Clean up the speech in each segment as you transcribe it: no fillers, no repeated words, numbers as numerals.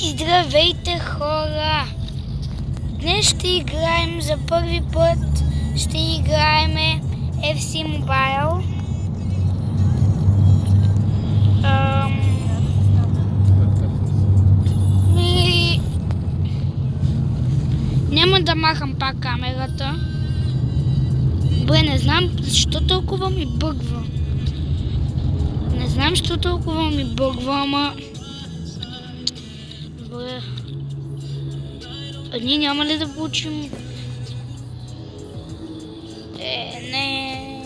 Здравейте, хора! Днес ще играем за първи път. Ще играем FC Mobile. Няма да махам пак камерата. Добре, не знам защо толкова ми бъгва. Ама... Добре. А ние няма ли да получим... Не.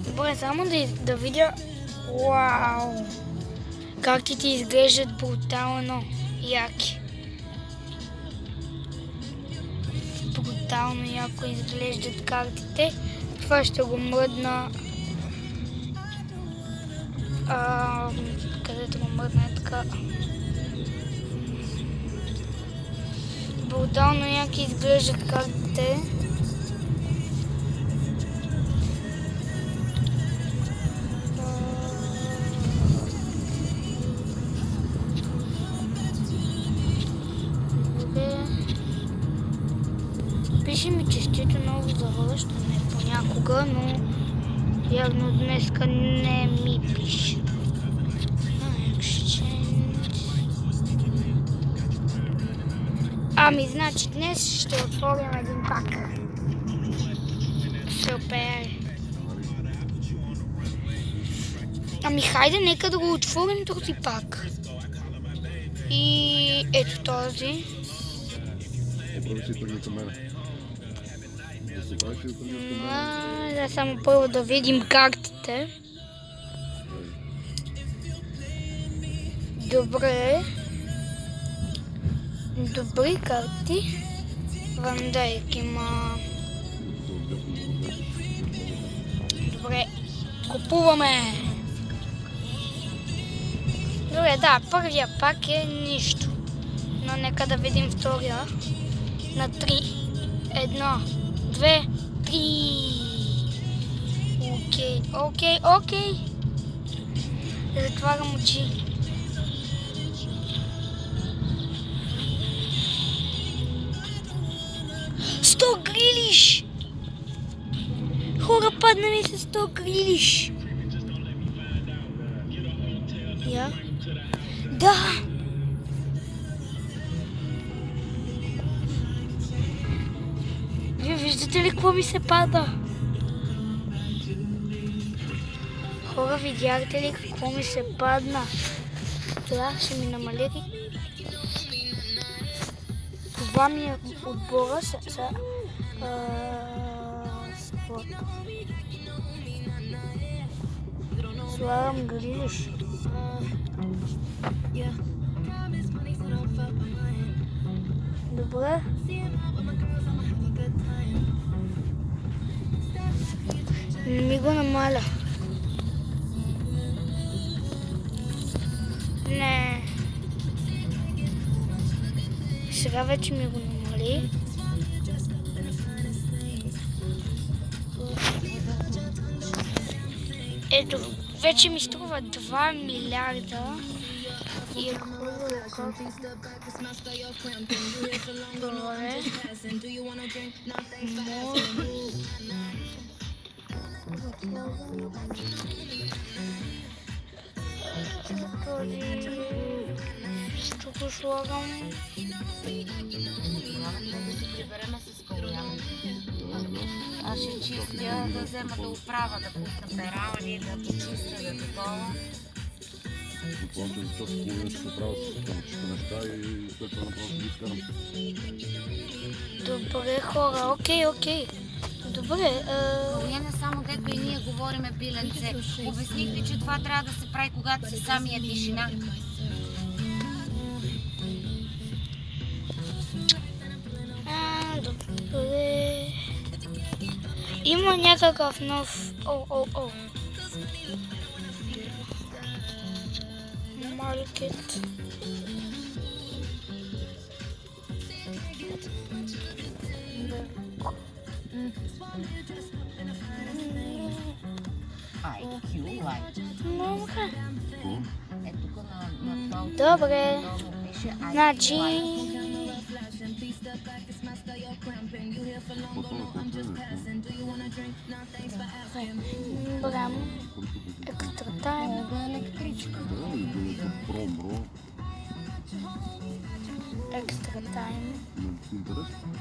Добре, само да видя... Вау! Картите изглеждат брутално яки. Брутално яко изглеждат картите. Това ще го мръдна... където го мръдна е така. Брутално яки изглеждат картите. Пише ми честито ново завръщане понякога, но явно днеска не ми пише. Ами, значи днес ще отворим един пак. Супер! Ами, хайде, нека да го отворим този пак. И ето този. Да, само първо да видим картите. Добре. Добри карти. Ван Дайк има. Добре. Купуваме. Добре, да, първия пак е нищо. Но нека да видим втория. На 3. 1, 2, 3. Окей. Затварям очи. Грилиш! Хора, падна ми се 100 грилиш! Я? Да! Вие виждате ли какво ми се пада? Хора, видяхте ли какво ми се падна? Това ще ми намали. Това ми е отбора спорт. Слагам грилиш. Добре. Не ми го намаля. Не. Сега вече ми го намали. Ето, вече ми струва 2 милиарда. И е хубаво как... Добре. Тук го слагам. Аз ще чистя, да взема да оправя, да пусна перални, да почистя, да такова. Буквално за час половина ще се оправя с чисто неща и след това просто ги изкарам. Добре, хора, окей. Добре, не само дето и ние говориме биленце. Обясних ви, че това трябва да се прави, когато си самия тишина. Добре. Има някакъв нов... Маркет. IQ Light. Добре. Какво? Е, тук на това Добре. отдолу пише IQ Значи... Light. Брам. Екстра тайм. Много електричка. Да, и да промбро. Екстра тайм. Интересно.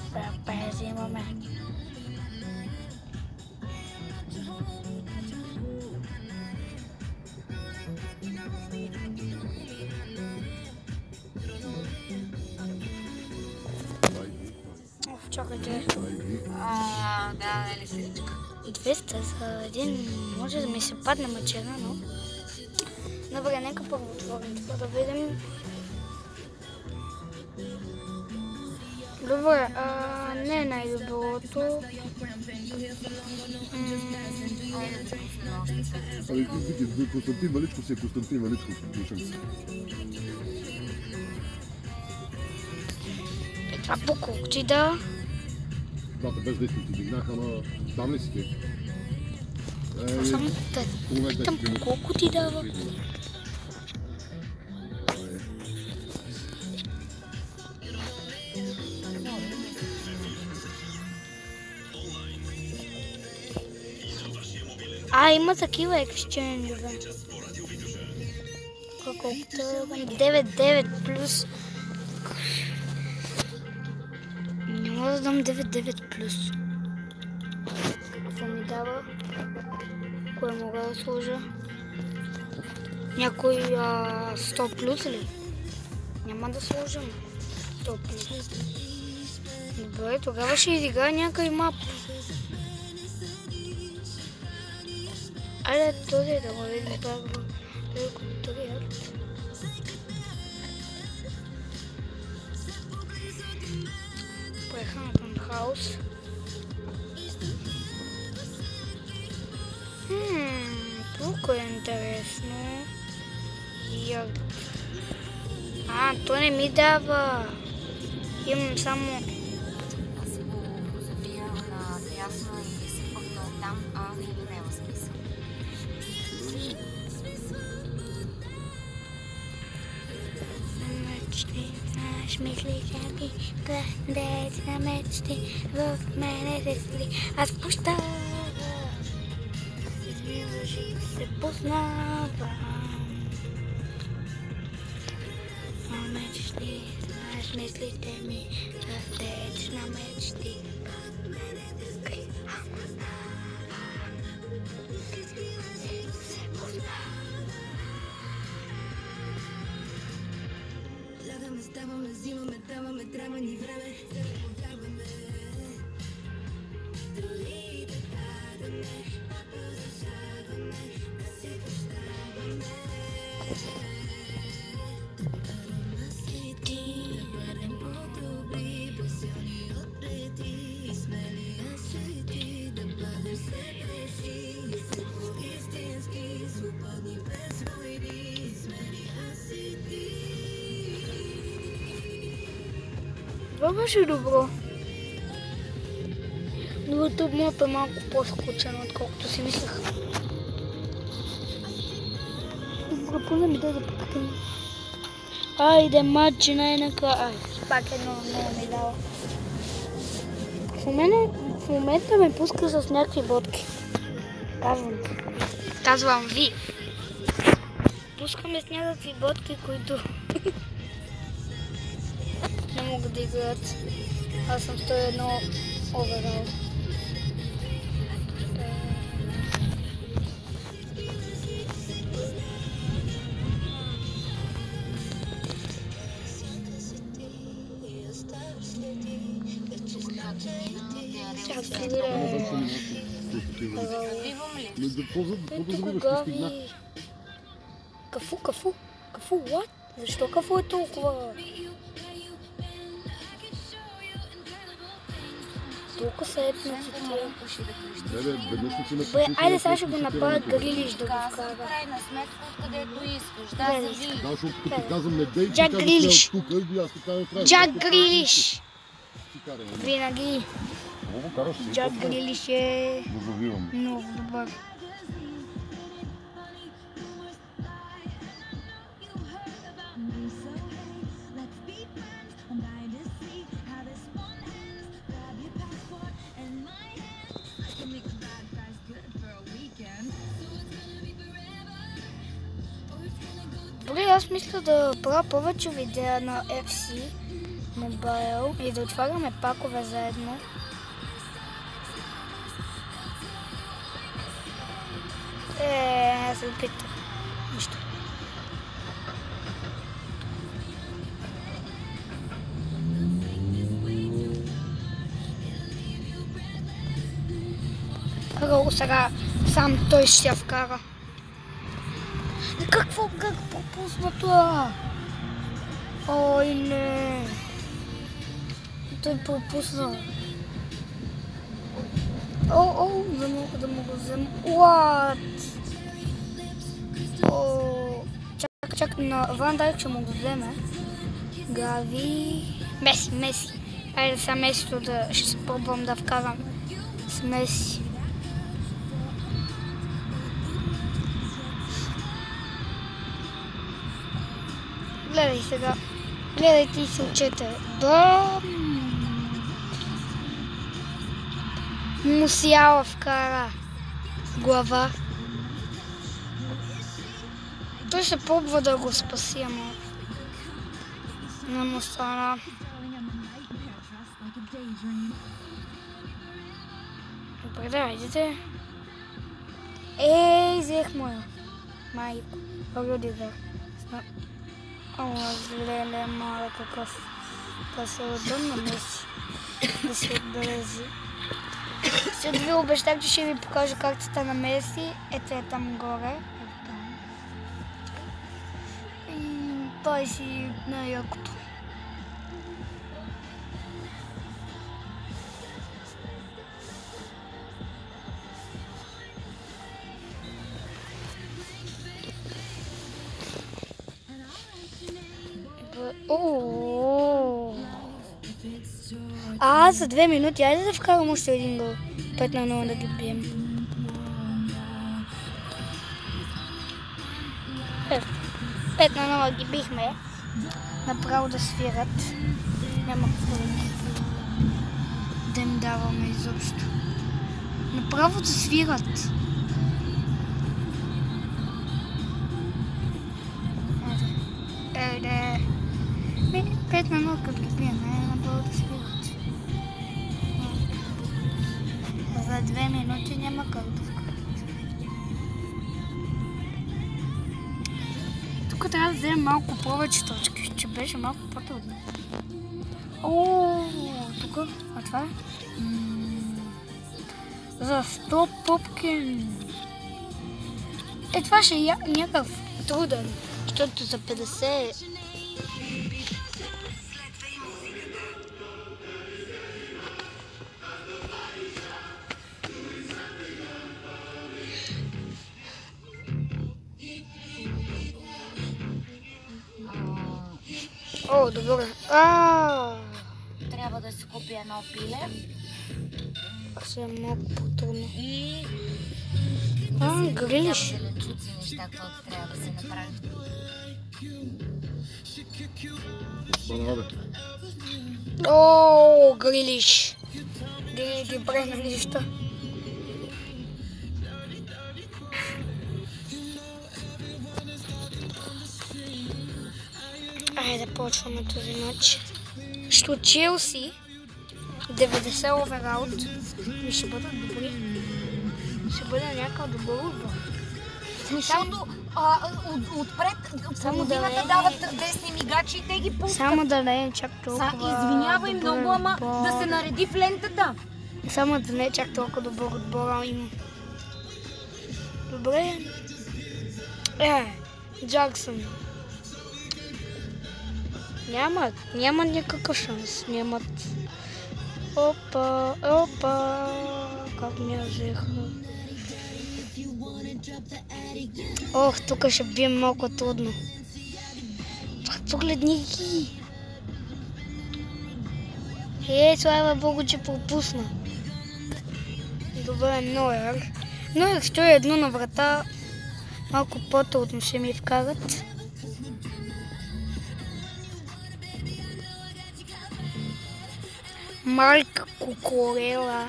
Сега взимаме. Чакайте. Да, електричка. 200 за един може да ми се падне мъчера, но... Добре, нека първо отворим това да видим. Добре, не е най-доброто. Константин Величко си е Константин Величко. Слушам се. Това по колко ти да? Двата без действия ти дигнаха, но там ли си ти? Само да питам по колко ти дава. Има такива ексченджове. Колкото 9-9 плюс. Няма да дам 9-9 плюс. Какво ми дава? Кое мога да сложа? Някой 100 плюс ли? Няма да сложим 100 плюс. Добре, тогава ще изиграя някой мап. Айде този да го видим първо. Туторият. Поехаме към хаус. Тук е интересно. Ярд. То не ми дава. Имам само... Аз си го завия на дясно и си пъхна оттам, няма смисъл. Мисли, че ми градец на мечти в мене се сли. Аз пуща се познавам. Мечти, знаеш мислите ми, градец на мечти. Ставаме, взимаме, даваме, трябва ни време да повярваме. Дали да падаме, ако засягаме, да си прощаваме. Размислити, да бъдем по-добри, безсилни отпреди, смели асети, да бъдем себе си, все по-истински, свободни без войни, смели асети. Това беше добро. Другата мапа е малко по-скучена, отколкото си мислех. Добре, поне ми даде пътъкъм. Айде, матчи най-накрая. Пак едно не ми дава. В момента ме пуска с някакви ботки. Казвам ви. Пускаме с някакви ботки, които не могат да играят. Аз съм 101 оверал. Кафу, what? Защо кафу е толкова? толкова са етници тия. Веднъж ще си ме Бе, айде сега ще го направя грилиш да го Каза, в вкара. крайна сметка, откъдето искаш. Да, Гледай. зави. Да, защото като казвам не дей, Джак Грилиш. тук и аз така не трябва. Джак Грилиш! Си караме. Винаги Много караш си. Джак Грилиш е Го завивам. много добър. Добре, аз мисля да правя повече видеа на FC Mobile и да отваряме пакове заедно. Аз се опитах. Нищо. Хало, сега сам той ще я вкара. Какво пропусна това? Ой, не. Той пропусна. Не мога да му го взема. What? Чак, на Ван Дайк ще му го вземе. Гави. Меси. Айде сега Месито ще се пробвам да вкарам с Меси. Гледай сега. Гледайте и се учете. Да. Мусиала вкара глава. Той ще пробва да го спаси, ама не му стана. Добре, да, идете. Взех му я. Майко. Рудигър. Зле, мала какъв. Да се отдам на Меси. Да се отбелези. След ви обещах, че ще ви покажа картата на Меси. Ето е там горе. И той си на якото. За 2 минути, айде да вкарам още един гол. 5-0 да ги бием. 5-0 ги бихме. Направо да свират. Няма какво да им даваме изобщо. Направо да свират. Айде. 5-0 като ги бием, направо да свират. За 2 минути няма как да вкарат. Тук трябва да вземем малко повече точки, че беше малко по-трудно. Тук, а това е? За 100 попки. Това ще е някакъв труден, защото за 50... Добре. Трябва да си купи едно пиле. Ще е много по-трудно. И грилиш. зеленчуци, неща, каквото трябва да се направи. Грилиш. Добре на неща. Айде да почваме този матч. Що Челси 90 овераут и ще бъдат добри. Ще бъде някакъв добър отбор. Защото отпред половината дават десни мигачи и те ги пускат. Само да не е чак толкова Извинявай много, ама да се нареди в лентата. Само да не е чак толкова добър отбора им. Добре. Джаксън. Няма никакъв шанс. Нямат. Опа, опа, как ме взеха. Ох, тук ще бием малко трудно. Погледни ги. Слава Богу, че пропусна. Добре, Нойер. Нойер стои едно на врата. Малко по-трудно ще ми вкарат. Марк Кукурела.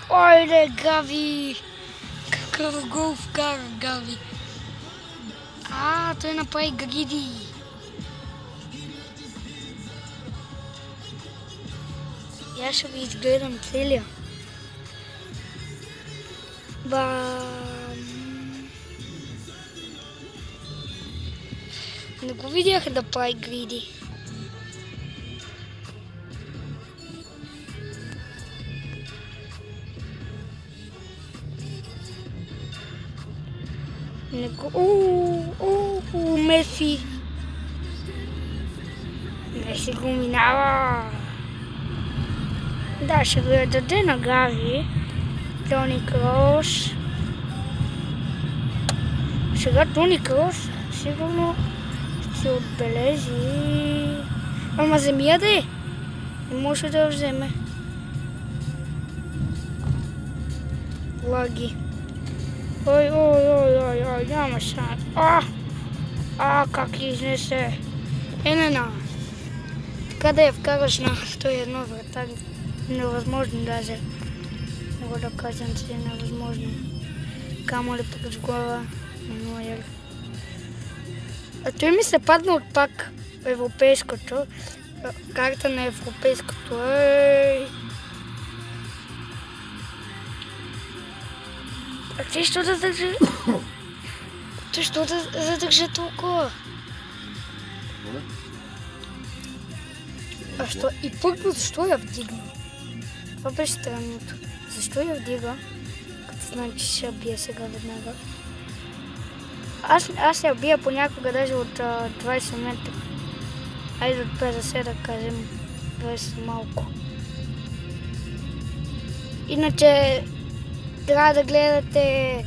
Ойде, Гави! Какъв гол вкара Гави! Той направи гриди! Я ще ви изгледам целия. Не го видях да прави гриди. Меси! Меси го минава! Да, ще го я даде на Гави. Тони Крос. Сега Тони Крос сигурно ще отбележи. Ама вземи я да е. Не може да я вземе. Лаги. Ой, няма шанс. Как изнесе. Енена. Така да я вкараш на 101 врата. Невъзможно даже. Мога да кажем, че е невъзможно. Камо ли през глава на Нойер. Той ми се падна от пак европейското. Карта на европейското. Ти що да задържи? Ти що да задържи толкова? Що? И първо, защо я вдигна? Това беше странното. Защо я вдига? Като знам, че ще я бия сега веднага. Аз я бия понякога даже от 20 метра. Айде от 50 да кажем. 20 малко. Иначе трябва да гледате.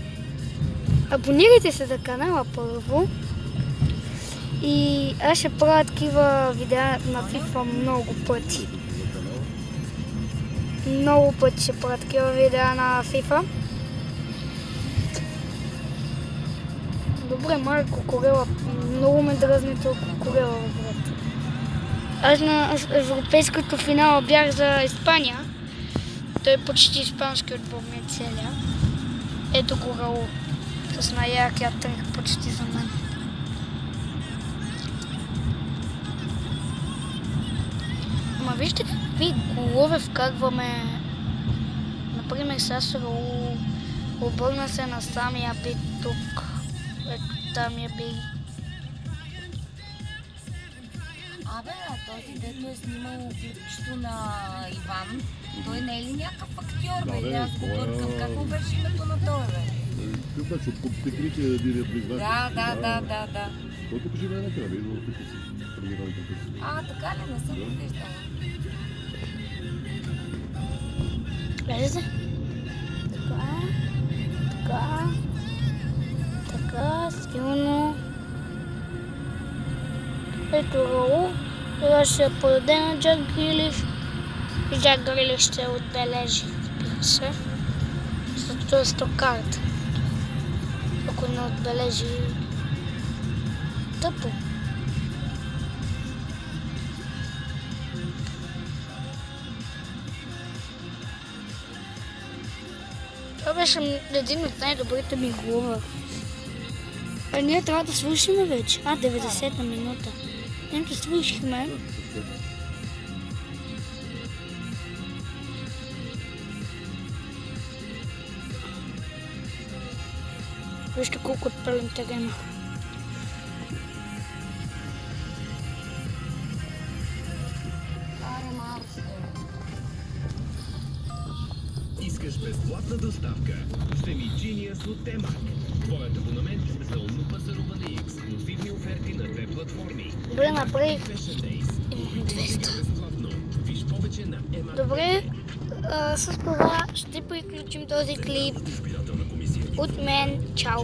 Абонирайте се за канала първо. И аз ще правя такива видеа на FIFA много пъти. Много пъти ще правя такива видеа на FIFA. Добре, Марко Кукурела. Много ме дразни толкова Кукурела, брат. Аз на европейското финала бях за Испания. Той е почти испански отбор ми е целия. Ето го Раул. С най-яркия трик почти за мен. Ама вижте какви голове вкарваме. Например, с Раул обърна се на самия бит тук. Ето там я би. Абе, този дето е снимал клипчето на Иван, той не е ли някакъв актьор, бе? Аз го бъркам. Как му беше името на това, бе? Какъв беше от Петрите да биде признати? Да. Той тук живее на кръв, идва в Петрите. Така ли? Не съм го виждала. Влезете. Така, силно. Ето Раул. Това ще подаде на Джак Грилиш. И Джак Грилиш ще отбележи, разбира се. Защото е 100 карта. Ако не отбележи, тъпо. Това беше един от най-добрите ми голове. Ние трябва да свършим вече. 90-та минута. Нето свършихме. Вижте колко отпълен терена. Искаш безплатно безплатна доставка. Semigenius от Темак. Твоят абонамент за умно пазаруване и ексклюзивни оферти на две платформи. Добре, направих Fashion Days. 200. Безплатно. Виж повече на Емак. Добре, с това ще приключим този клип. От мен, чао!